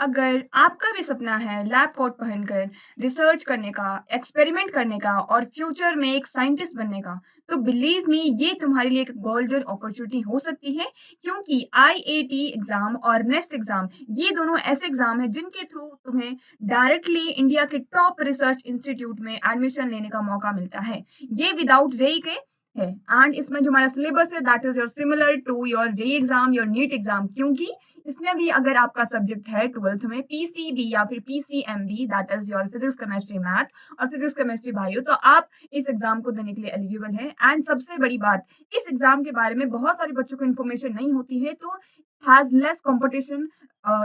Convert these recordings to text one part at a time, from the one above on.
अगर आपका भी सपना है लैब कोट पहनकर रिसर्च करने का, एक्सपेरिमेंट करने का और फ्यूचर में एक साइंटिस्ट बनने का, तो बिलीव मी ये तुम्हारे लिए एक गोल्डन अपॉर्चुनिटी हो सकती है क्योंकि आईआईटी एग्जाम और नेस्ट एग्जाम ये दोनों ऐसे एग्जाम हैं जिनके थ्रू तुम्हें डायरेक्टली इंडिया के टॉप रिसर्च इंस्टीट्यूट में एडमिशन लेने का मौका मिलता है। ये विदाउट जेई के है एंड इसमें जो हमारा सिलेबस है that is your similar to your JEE exam your NEET exam क्योंकि इसमें भी अगर आपका सब्जेक्ट है 12th में पीसीबी या फिर PCMB that is your physics chemistry math और फिजिक्स केमिस्ट्री बायो तो आप इस एग्जाम को देने के लिए एलिजिबल है। एंड सबसे बड़ी बात इस एग्जाम के बारे में बहुत सारे बच्चों को इन्फॉर्मेशन नहीं होती है तो has less competition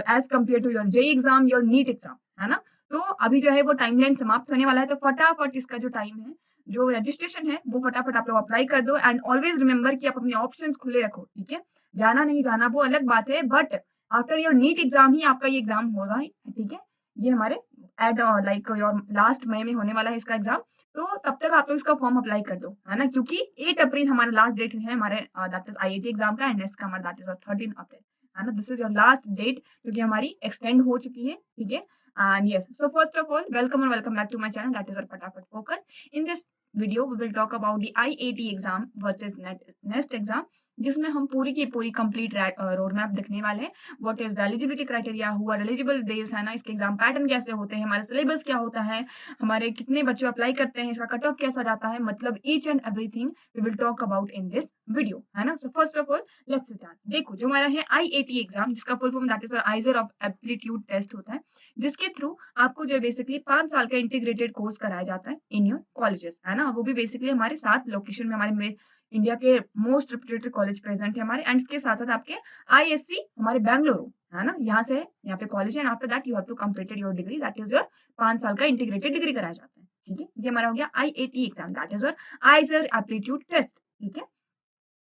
as compare to your JEE exam your NEET exam, है ना। तो अभी जो है वो टाइमलाइन समाप्त होने वाला है तो फटाफट इसका जो टाइम है जो रजिस्ट्रेशन है वो फटाफट आप लोग अप्लाई कर दो एंड ऑलवेज रिमेंबर कि आप अपने ऑप्शंस खुले रखो, ठीक है। जाना नहीं जाना वो अलग बात है but after your NEET exam ही आपका ये एग्जाम होगा, ठीक है। ये हमारे at like your last May में होने वाला है इसका एग्जाम। तो तब तक आप लोग इसका फॉर्म अप्लाई कर दो, है ना, क्योंकि 8 अप्रैल हमारा लास्ट डेट है हमारे दैट इज आईआईटी एग्जाम का एंड नेक्स्ट का हमारा दैट इज 13 अप्रैल, है ना। This is your last date क्योंकि हमारी एक्सटेंड हो चुकी है, ठीक है। And yes so first of all welcome and welcome back to my channel that is our Fatapat Focus. In this video we will talk about the IAT exam versus NEST exam जिसमें हम पूरी की पूरी complete road map देखने वाले हैं। What is the eligibility criteria, who are eligible base, है ना, इसके एग्जाम पैटर्न कैसे होते हैं, हमारा सिलेबस क्या होता है, हमारे कितने बच्चे अप्लाई करते हैं, इसका कट ऑफ कैसा जाता है, मतलब each and everything we will talk about in this video, है ना। So first of all let's start. देखो जो हमारा है आईएटी एग्जाम जिसका full form that is IISER of aptitude test होता है जिसके थ्रू आपको जो बेसिकली 5 साल का इंटीग्रेटेड कोर्स कराया जाता है इन योर कॉलेजेस, है ना। वो भी बेसिकली हमारे 7 लोकेशन में हमारे इंडिया के मोस्ट रेप्यूटेड कॉलेज प्रेजेंट है हमारे एंड इसके साथ साथ आपके आईएससी हमारे बेंगलुरु, है ना, यहाँ से यहाँ पे कॉलेज है and after that you have to completed your degree that is your 5 साल का इंटीग्रेटेड डिग्री कराया जाता है, ठीक है। ये हमारा हो गया IAT exam that is your आइजर aptitude test, ठीक है।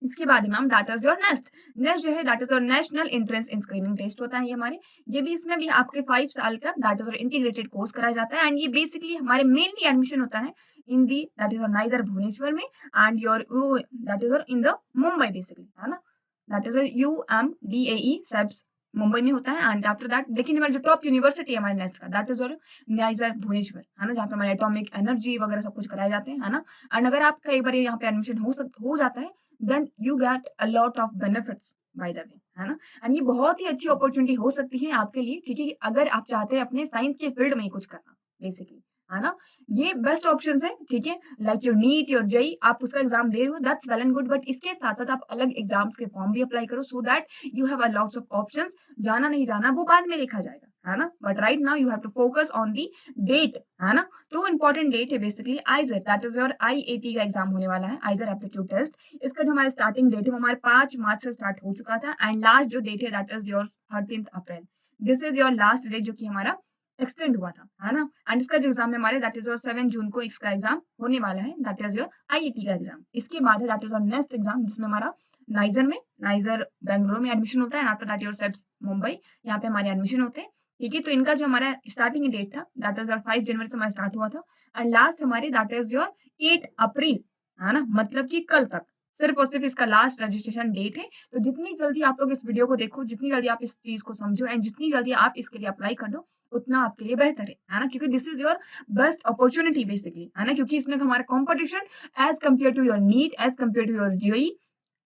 इसके बाद ma'am that is your NEST. NEST जो है that is your national entrance in screening test होता है ये हमारे, ये भी इसमें भी आपके 5 साल का that is your integrated course कराया जाता है एंड ये बेसिकली हमारे मेनली एडमिशन होता है in the that is your niger Bhubaneswar में and your that is your in the Mumbai basically, है ना, that is UM DAE CEBS Mumbai में होता है एंड आफ्टर दैट लेकिन हमारा जो टॉप यूनिवर्सिटी है हमारे नेस्ट का that is your niger Bhubaneswar, है ना, जहाँ पे हमारे एटॉमिक एनर्जी वगैरह सब कुछ कराए जाते हैं, है ना। एंड अगर आपका एक बार यहाँ पे एडमिशन हो जाता है then you get a lot of benefits by the way, है ना। एंड ये बहुत ही अच्छी अपॉर्चुनिटी हो सकती है आपके लिए, ठीक है, अगर आप चाहते हैं अपने साइंस के फील्ड में ही कुछ करना बेसिकली, है ना। ये बेस्ट ऑप्शंस है, ठीक है, like your NEET your JEE आप उसका एग्जाम दे रहे हो that's well and good but इसके साथ साथ आप अलग एग्जाम्स के फॉर्म भी अप्लाई करो so that you have a lots of options. जाना नहीं जाना वो बाद में देखा जाएगा, है ना, but right now you have to focus on the date, है ना। तो इंपॉर्टेंट डेट है basically IISER that is your IAT का एग्जाम होने वाला है आइजर एप्टीट्यूड टेस्ट। इसका जो हमारा स्टार्टिंग डेट है वो हमारे 5 मार्च से स्टार्ट हो चुका था एंड लास्ट जो डेट है that is your 13 April. This is your last date जो कि हमारा एक्सटेंड हुआ था, है ना। एंड इसका जो एग्जाम है हमारे दैट इज योर 7 जून को इसका एग्जाम होने वाला है दैट इज योर आईआईटी का एग्जाम। इसके बाद है that is your next exam जिसमें हमारा नाइजर बेंगलुरु में एडमिशन होता है आफ्टर दैट योर सेब्स मुंबई, यहाँ पे हमारे एडमिशन होते हैं, ठीक है। तो इनका जो हमारा स्टार्टिंग डेट था दैट इज योर 5 जनवरी से हमारा स्टार्ट हुआ था एंड लास्ट हमारी दैट इज योर 8 अप्रैल, है ना, मतलब कि कल तक सिर्फ और सिर्फ इसका लास्ट रजिस्ट्रेशन डेट है। तो जितनी जल्दी आप लोग इस वीडियो को देखो, जितनी जल्दी आप इस चीज को समझो एंड जितनी जल्दी आप इसके लिए अप्लाई कर दो उतना आपके लिए बेहतर है ना, क्योंकि this is your best opportunity basically, है ना, क्योंकि इसमें हमारा competition as compare to your NEET as compare to your JEE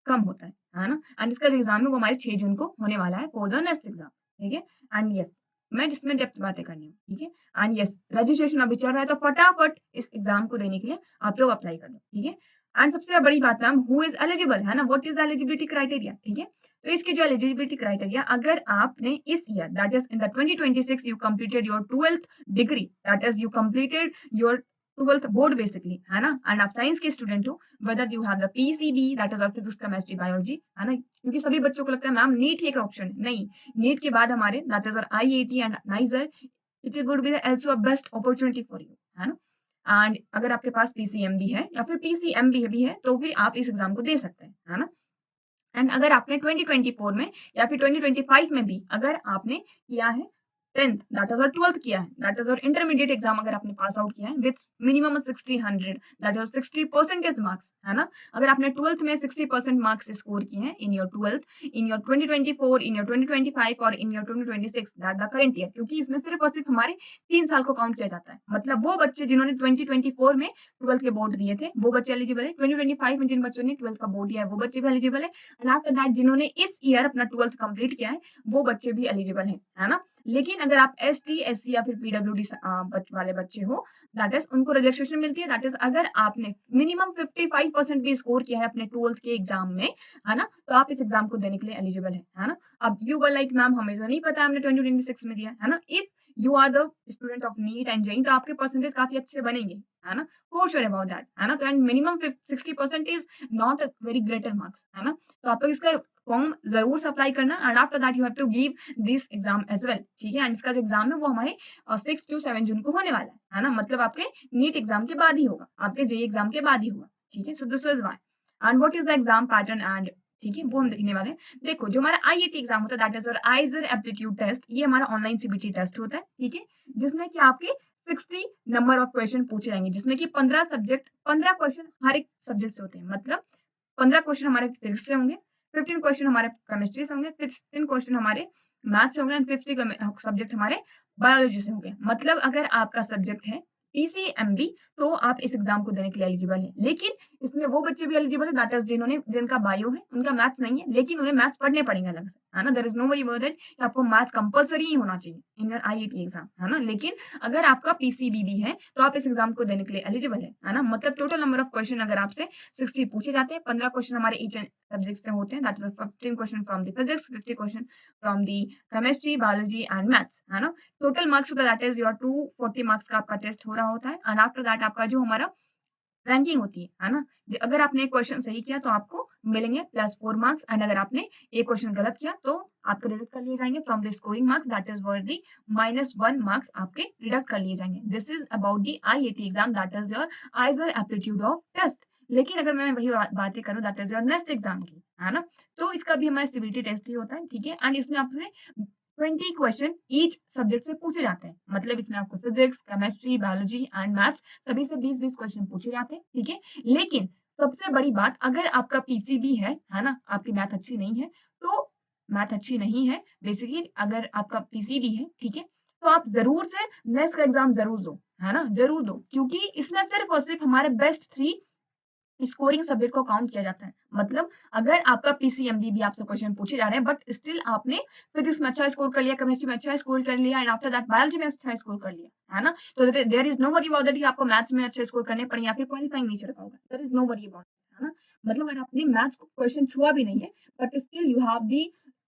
कम होता है ना। एंड इसका जो एग्जाम है वो हमारे 6 जून को होने वाला है फॉर द नेक्स्ट एग्जाम, ठीक है। एंड यस मैं जिसमें डेप्थ बातें करनी है, ठीक है। एंड यस रजिस्ट्रेशन अभी चल रहा है तो फटाफट इस एग्जाम को देने के लिए आप लोग अप्लाई कर दो, ठीक है। एंड सबसे बड़ी बात मैम हु इज एलिजिबल, है ना, व्हाट इज एलिजिबिलिटी क्राइटेरिया, ठीक है। तो इसके जो एलिजिबिलिटी क्राइटेरिया अगर आपने इस year that is in the 2026 you completed your 12th degree that is you completed your 12th board basically, है ना, एंड आप साइंस के स्टूडेंट हो whether you have the PCB that is our physics chemistry biology, है ना, क्योंकि सभी बच्चों को लगता है मैम नीट ही एक ऑप्शन है, नहीं, नीट के बाद हमारे that is our IIT and NISER it would be also a best opportunity for you, है ना। एंड अगर आपके पास PCM भी है या फिर PCM भी है तो फिर आप इस एग्जाम को दे सकते हैं, है ना। एंड अगर आपने 2024 में या फिर 2025 में भी अगर आपने किया है 10th दैट इज और 12th किया है, दैट इज और इंटरमीडिएट एग्जाम अगर आपने पास आउट किया है with minimum 60 100 that is 60% marks, है ना। अगर आपने 12th में 60% मार्क्स स्कोर किए हैं in your 12th, in your 2024, in your 2025 और in your 2026 that the current year, क्योंकि इसमें सिर्फ और सिर्फ हमारे 3 साल को काउंट किया जाता है। मतलब वो बच्चे जिन्होंने 2024 में 12th के बोर्ड दिए थे वो बच्चे एलिजिबल है, 2025 में जिन बच्चों ने 12th का बोर्ड दिया है वो बच्चे भी एलिजिबल है, एंड आफ्टर दैट जिन्होंने इस ईयर अपना 12th कंप्लीट किया है वो बच्चे भी एलिजिबल है ना। लेकिन अगर आप एसटी, एससी या फिर पीडब्ल्यूडी वाले बच्चे हो, दैट इज उनको रजिस्ट्रेशन मिलती है। दैट इज अगर आपने मिनिमम 55% भी स्कोर किया है अपने 12th के एग्जाम में, है ना, तो आप इस एग्जाम को देने के लिए एलिजिबल है ना। अब यू वर लाइक मैम हमें तो नहीं पता, हमने 2026 में दिया है ना। If you are the student of NEET and JEE तो आपके परसेंटेज काफी अच्छे बनेंगे, है ना, फॉर श्योर अबाउट दैट, है ना। तो and minimum 60% is not a very greater marks, है ना। तो आप लोग इसका फॉर्म जरूर से अप्लाई करना, and after that you have to give this exam as well, ठीक है। एंड इसका जो एग्जाम है वो हमारे 6 to 7 जून को होने वाला है ना। मतलब आपके नीट एग्जाम के बाद ही होगा, आपके जेईई एग्जाम के बाद ही होगा, ठीक है। So this is why and what is the exam pattern and, ठीक है, वो हम देखने वाले हैं। देखो जो हमारा आईआईटी एग्जाम होता है दैट इज और आइजर एप्टीट्यूड टेस्ट, ये हमारा ऑनलाइन सीबीटी टेस्ट होता है, ठीक है, जिसमें कि आपके 60 नंबर ऑफ क्वेश्चन पूछे जाएंगे, जिसमें कि 15 क्वेश्चन हर एक सब्जेक्ट से होते हैं। मतलब 15 क्वेश्चन हमारे फिजिक्स से होंगे, 15 क्वेश्चन हमारे केमिस्ट्री से होंगे, 15 क्वेश्चन हमारे मैथ्स से होंगे, एंड 50 सब्जेक्ट हमारे बायोलॉजी से होंगे। मतलब अगर आपका सब्जेक्ट है पीसीएमबी तो आप इस एग्जाम को देने के लिए एलिजिबल है। लेकिन इसमें वो बच्चे भी एलिजिबल है दैट इज जिनका बायो है, उनका मैथ्स नहीं है, लेकिन उन्हें मैथ्स पढ़ने पड़ेंगे अलग से, है ना। There is no worry about that कि आपको मैथ्स कंपलसरी ही होना चाहिए इन योर आईआईटी एग्जाम, है ना। लेकिन अगर आपका पीसीबी भी है तो आप इस एग्जाम को देने के लिए एलिजिबल है ना। मतलब टोटल नंबर ऑफ क्वेश्चन अगर आपसे 60 पूछे जाते हैं, 15 क्वेश्चन हमारे ईच सब्जेक्ट से होते हैं, that is 15 question from the physics, 50 question from the chemistry, biology and maths, है ना। टोटल मार्क्स होता है दैट इज योर 240 मार्क्स का आपका टेस्ट हो रहा होता है, एंड आफ्टर दैट आपका जो हमारा रैंकिंग होती है ना। अगर आपने एक क्वेश्चन सही किया तो आपको मिलेंगे +4 मार्क्स, एंड अगर आपने एक क्वेश्चन गलत किया तो आपके डिडक्ट कर लिए जाएंगे from the scoring marks, that is worth the -1 marks आपके डिडक्ट कर लिए जाएंगे। This is about the IIT exam, that is your आइजर aptitude of test. लेकिन अगर मैं वही बातें करूं that is your next exam की, है ना, तो इसका भी हमारा सीबीटी टेस्ट ही होता है, ठीक है। एंड इसमें आपसे 20 क्वेश्चन ईच सब्जेक्ट से पूछे जाते हैं। मतलब इसमें आपको physics, chemistry, biology and maths सभी से 20-20 क्वेश्चन पूछे जाते हैं, ठीक है। लेकिन सबसे बड़ी बात, अगर आपका पीसीबी है ना, आपकी मैथ अच्छी नहीं है तो मैथ अच्छी नहीं है बेसिकली, अगर आपका पीसीबी है, ठीक है, तो आप जरूर से नेक्स्ट का एग्जाम जरूर दो, है ना, जरूर दो, क्योंकि इसमें सिर्फ और सिर्फ हमारे बेस्ट 3 स्कोरिंग सब्जेक्ट को काउंट किया जाता है। मतलब अगर आपका पीसीएमबी भी आपसे क्वेश्चन पूछे जा रहे हैं बट स्टिल आपने फिजिक्स में अच्छा स्कोर कर लिया, केमिस्ट्री में अच्छा स्कोर कर लिया, एंड आफ्टर दैट बायोलॉजी में अच्छा स्कोर कर लिया, है ना, तो there is no worry about that कि आपको मैथ्स में अच्छे स्कोर करने पड़े या फिर क्वालिफाइंग नहीं चल पाओगे, there is no worry about, है ना। मतलब अगर आपने मैथ्स क्वेश्चन छुआ भी नहीं है but still you have the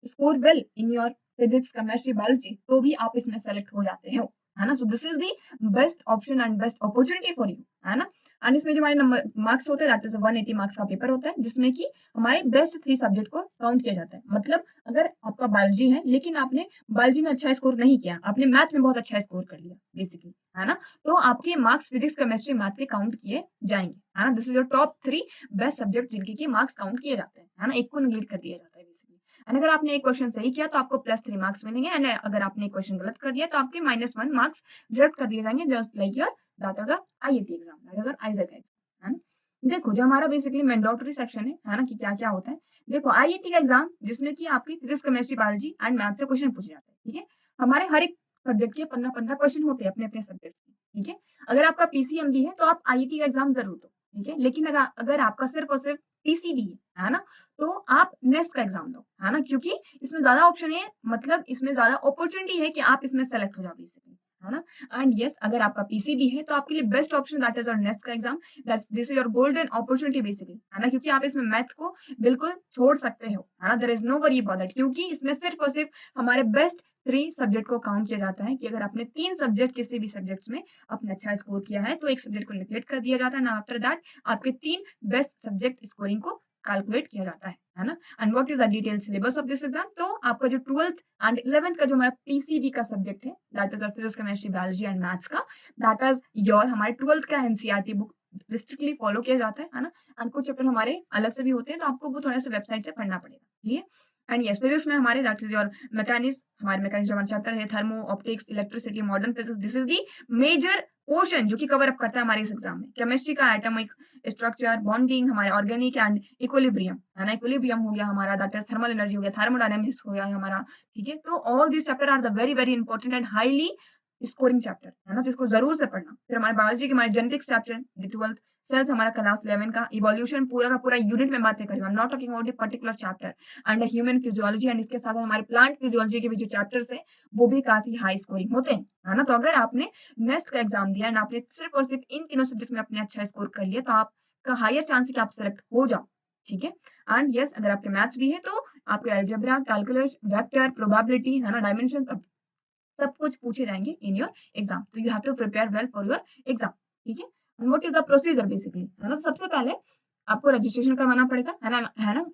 score well in your physics, chemistry, biology, तो भी आप इसमें सेलेक्ट हो जाते हो, है ना। So this is the best option and best opportunity for you, है ना। एंड इसमें जो हमारे नंबर मार्क्स होते हैं दैट इज 180 मार्क्स का पेपर होता है, जिसमें कि हमारे बेस्ट 3 सब्जेक्ट को काउंट किया जाता है। मतलब अगर आपका बायोलॉजी है लेकिन आपने बायोलॉजी में अच्छा स्कोर नहीं किया, आपने मैथ में बहुत अच्छा स्कोर कर लिया बेसिकली, है ना, तो आपके मार्क्स फिजिक्स, केमिस्ट्री, मैथ के काउंट किए जाएंगे, है ना। This is your top 3 best subject जिनके की मार्क्स काउंट किए जाते हैं, है ना, एक को निगलेक्ट कर दिया जाता है बेसिकली। एंड अगर आपने एक क्वेश्चन सही किया तो आपको +3 मार्क्स मिलेंगे, एंड अगर आपने एक क्वेश्चन गलत कर दिया तो आपके -1 मार्क्स डिडक्ट कर दिए जाएंगे, just like your that is a IIT exam, that is a आइजर exam, है ना। देखो जो हमारा बेसिकली मैंडेटरी सेक्शन है ना, कि क्या-क्या होता है। देखो आईआईटी का एग्जाम जिसमें कि आपकी physics, chemistry, biology and math से क्वेश्चन पूछे जाते हैं, ठीक है। हमारे हर एक सब्जेक्ट के 15-15 क्वेश्चन होते हैं अपने-अपने सब्जेक्ट्स के, ठीक है। अगर आपका पीसीएमबी है तो आप आईआईटी का एग्जाम जरूर दो, ठीक है। लेकिन अगर आपका सिर्फ और सिर्फ पीसीबी है ना, तो आप नेक्स्ट का एग्जाम दो, है ना, क्योंकि इसमें ज्यादा ऑप्शन है, मतलब इसमें ज्यादा अपॉर्चुनिटी है कि आप इसमें सेलेक्ट हो जाओ बेसिकली, है ना। एंड यस अगर आपका पीसीबी है तो आपके लिए best option that is your NEST का एग्जाम, that's this is your golden opportunity basically, है ना, क्योंकि आप इसमें मैथ को बिल्कुल छोड़ सकते हो, है ना। There is no worry about that, क्योंकि इसमें सिर्फ और सिर्फ हमारे बेस्ट 3 सब्जेक्ट को काउंट किया जाता है, कि अगर आपने 3 सब्जेक्ट किसी भी सब्जेक्ट्स में अपना अच्छा स्कोर किया है तो एक सब्जेक्ट को निगलेक्ट कर दिया जाता है, ना आफ्टर दैट आपके 3 बेस्ट सब्जेक्ट स्कोरिंग को कैलकुलेट किया जाता है ना। And what is the detail syllabus of this exam, तो आपका जो 12th एंड 11th का जो हमारा पीसीबी का सब्जेक्ट है that is physics, chemistry, biology and maths का, दैट इज योर हमारे 12th का एनसीईआरटी बुक स्ट्रिक्टली फॉलो किया जाता है ना। एंड कुछ चैप्टर हमारे अलग से भी होते हैं तो आपको वो थोड़ा सा वेबसाइट से पढ़ना पड़ेगा, ठीक है। एंड यस फिजिक्स में हमारे दैट इज योर मैकेनिक्स, हमारे मैकेनिक्स हमारा चैप्टर है thermo optics electricity modern physics, this is the major portion जो कि कवर अप करता है हमारे इस एग्जाम में। केमिस्ट्री का एटॉमिक स्ट्रक्चर बॉन्डिंग, हमारे ऑर्गेनिक एंड इक्विलिब्रियम है ना, इक्विलिब्रियम हो गया हमारा, दैट इज थर्मल एनर्जी हो गया, थर्मोडायनेमिक्स हो गया हमारा, ठीक है। तो all this chapter are the very very important and highly scoring chapter है ना, तो इसको जरूर से पढ़ना। फिर हमारे बायोलॉजी के हमारे genetics chapter, the 12th cells हमारा क्लास 11 का, इवोल्यूशन पूरा का पूरा यूनिट में बातें करेंगे, I am not talking about the particular chapter, and human physiology, and इसके साथ हमारे प्लांट फिजियोलॉजी के भी जो चैप्टर्स है वो भी काफी हाई स्कोरिंग होते हैं, है ना। तो अगर आपने नेक्स्ट का एग्जाम दिया एंड आपने सिर्फ और सिर्फ इन तीनों सब्जेक्ट में अपने अच्छा स्कोर कर लिया, तो आपका हायर चांस है कि आप सेलेक्ट हो जाओ, ठीक है। एंड यस अगर आपके मैथ्स भी है तो आपके अलजेब्रा, कैलकुलस, वेक्टर, प्रोबेबिलिटी है ना, डायमेंशन, सब कुछ पूछे जाएंगे इन योर एग्जाम, तो you have to prepare well for your exam, ठीक है। What is the procedure basically, है ना। सबसे पहले आपको रजिस्ट्रेशन करवाना पड़ेगा, है ना,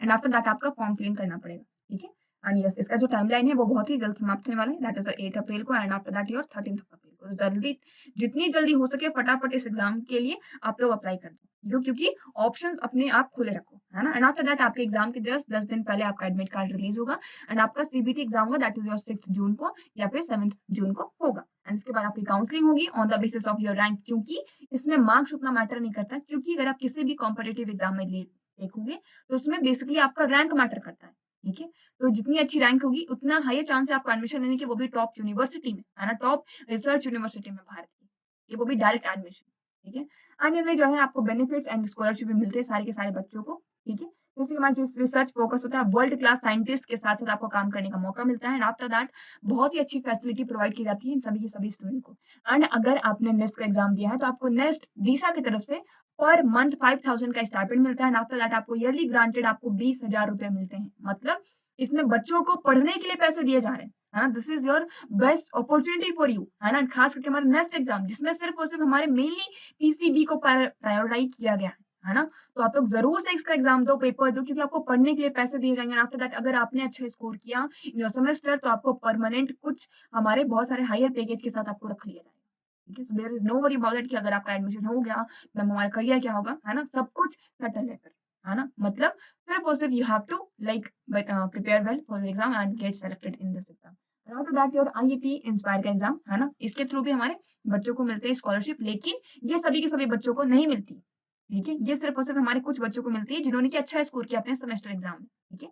एंड आफ्टर दैट आपका फॉर्म फिलिंग करना पड़ेगा, ठीक है। एंड यस इसका जो टाइमलाइन है वो बहुत ही जल्द समाप्त होने वाला है, दैट इज 8 अप्रैल को, एंड आफ्टर दैट योर 13 अप्रैल को। जल्दी, जितनी जल्दी हो सके फटाफट इस एग्जाम के लिए आप लोग अप्लाई कर दो, क्योंकि ऑप्शंस अपने आप खुले रखो, है ना। एंड आफ्टर दैट आपके एग्जाम के जस्ट 10 दिन पहले आपका एडमिट कार्ड रिलीज होगा, एंड आपका सीबीटी एग्जाम होगा, दैट इज योर 6 जून को या फिर 7 जून को होगा, एंड इसके बाद आपकी काउंसलिंग होगी on the basis of your rank, क्योंकि इसमें मार्क्स उतना मैटर नहीं करता, क्योंकि अगर आप किसी भी कॉम्पिटिटिव एग्जाम में देखोगे तो उसमें बेसिकली आपका रैंक मैटर करता है, ठीक है। तो जितनी अच्छी रैंक होगी उतना हायर चांस है आपको एडमिशन लेने की, वो भी टॉप यूनिवर्सिटी में, है ना, टॉप रिसर्च यूनिवर्सिटी में भारत की, ये वो भी डायरेक्ट एडमिशन, ठीक है। एंड इनमें जो है आपको बेनिफिट्स एंड स्कॉलरशिप भी मिलते हैं सारे के सारे बच्चों को, ठीक है। जैसे हमारा जो रिसर्च फोकस होता है, वर्ल्ड क्लास साइंटिस्ट के साथ साथ आपको काम करने का मौका मिलता है, एंड आफ्टर दैट बहुत ही अच्छी फैसिलिटी प्रोवाइड की जाती है इन सभी के सभी स्टूडेंट को। एंड अगर आपने नेस्ट का एग्जाम दिया है तो आपको नेस्ट डीसा की तरफ से पर मंथ 5000 का स्टाइपेंड मिलता है, एंड आफ्टर दैट आपको ईयरली ग्रांटेड आपको 20,000 रुपए मिलते हैं, मतलब इसमें बच्चों को पढ़ने के लिए पैसे दिए जा रहे हैं, है ना। This is your best opportunity for you, है ना। खास करके हमारा नेक्स्ट एग्जाम जिसमें सिर्फ और सिर्फ हमारे मेनली पीसीबी को प्रायोरिटाइज किया गया है ना। तो आप लोग जरूर से इसका एग्जाम दो, पेपर दो, क्योंकि आपको पढ़ने के लिए पैसे दिए जाएंगे। आफ्टर दैट अगर आपने अच्छा स्कोर किया इन योर सेमेस्टर तो आपको परमानेंट कुछ हमारे बहुत सारे हायर पैकेज के साथ आपको रख लिया जाएगा, ठीक है। So there is no worry about it कि अगर आपका एडमिशन हो गया तो हमारा करियर क्या होगा, है ना, सब कुछ सेटल है फिर, है ना। मतलब सिर्फ और सिर्फ you have to like prepare well for the exam and get selected in this exam. After that your IIT inspire का एग्जाम, है ना, इसके थ्रू भी हमारे बच्चों को मिलते हैं स्कॉलरशिप, लेकिन ये सभी के सभी बच्चों को नहीं मिलती, ठीक है। ये सिर्फ और सिर्फ हमारे कुछ बच्चों को मिलती है जिन्होंने कि अच्छा स्कोर किया अपने सेमेस्टर एग्जाम में, ठीक है।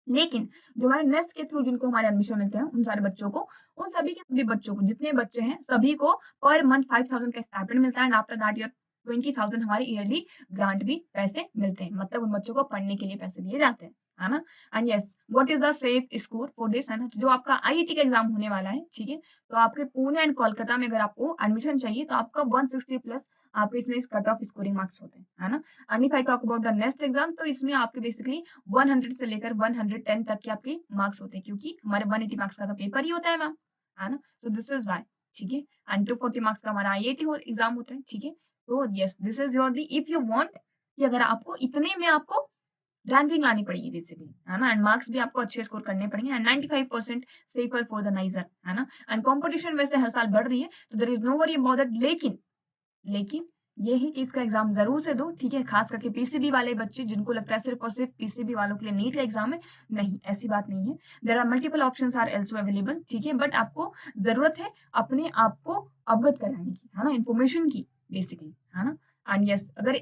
लेकिन जो हमारे नेस्ट के थ्रू जिनको हमारे एडमिशन मिलते हैं उन सारे बच्चों को, उन सभी के सभी बच्चों को, जितने बच्चे हैं सभी को पर मंथ 5000 का स्टाइपेंड मिलता है, एंड आफ्टर दैट योर 20,000 हमारे ईयरली ग्रांट भी पैसे मिलते हैं, मतलब उन बच्चों को पढ़ने के लिए पैसे दिए जाते हैं, है ना। And yes what is the safe score for this, है ना, जो आपका आईआईटी का एग्जाम होने वाला है, ठीक है। तो आपके पुणे एंड कोलकाता में अगर आपको एडमिशन चाहिए तो आपका 160 प्लस आपके इसमें कट ऑफ स्कोरिंग मार्क्स होते हैं, है ना। And if I talk about the next exam तो इसमें आपके बेसिकली 100 से लेकर 110 तक के आपके मार्क्स होते हैं, क्योंकि हमारे 180 मार्क्स का तो पेपर ही होता है मैम, है ना। सो दिस इज व्हाई, ठीक है। एंड 240 मार्क्स का हमारा आईआईटी एग्जाम होता है, ठीक है। तो yes this is your the if you want कि अगर आपको इतने में आपको रैंकिंग लानी पड़ेगी बेसिकली, है ना, एंड मार्क्स भी आपको अच्छे स्कोर करने पड़ेंगे, and 95% safer for the niger, है ना। एंड कंपटीशन वैसे हर साल बढ़ रही है, तो there is no worry about that, लेकिन ये है कि इसका एग्जाम जरूर से दो, ठीक है। खास करके पीसीबी वाले बच्चे जिनको लगता है सिर्फ और सिर्फ पीसीबी वालों के लिए नीट का एग्जाम है, नहीं ऐसी बात नहीं है। There are multiple options are also available, ठीक है। बट आपको जरूरत है अपने आप को अवगत कराने की, है ना, इन्फॉर्मेशन की बेसिकली, है ना। एंड यस अगर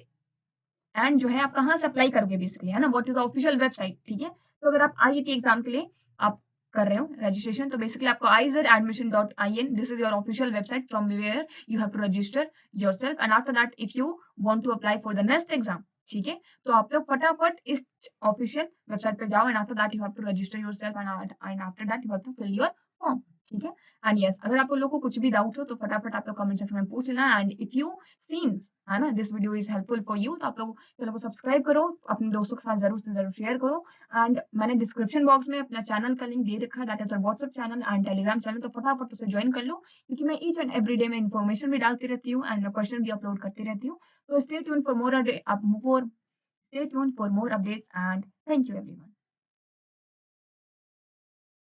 एंड जो है आप कहाँ से अप्लाई करोगे बेसिकली, है ना, what is the official website, ठीक है। तो अगर आप आईआईटी एग्जाम के लिए आप कर रहे हो रजिस्ट्रेशन, तो बेसिकली आपको izadmission.in, this is your official website from where you have to register yourself, and after that if you want to apply for the next exam, ठीक है, तो आप लोग फटाफट इस ऑफिशियल वेबसाइट पे जाओ, and after that you have to register yourself, and after that you have to fill your form, ठीक है। एंड यस अगर आप लोगों को कुछ भी डाउट हो तो फटाफट आप लोग कमेंट सेक्शन में पूछ लेना, एंड इफ यू सीन्स, है ना, this video is helpful for you, तो आप लोग चैनल को सब्सक्राइब करो, अपने दोस्तों के साथ जरूर से जरूर शेयर करो, एंड मैंने डिस्क्रिप्शन बॉक्स में अपना चैनल का लिंक दे रखा है, दैट इज और WhatsApp channel and Telegram channel, तो फटाफट उसे ज्वाइन कर लो, क्योंकि मैं ईच एंड एवरी डे में इन्फॉर्मेशन भी डालती रहती हूँ एंड क्वेश्चन भी अपलोड करती रहती हूँ। तो stay tune for more updates and thank you everyone.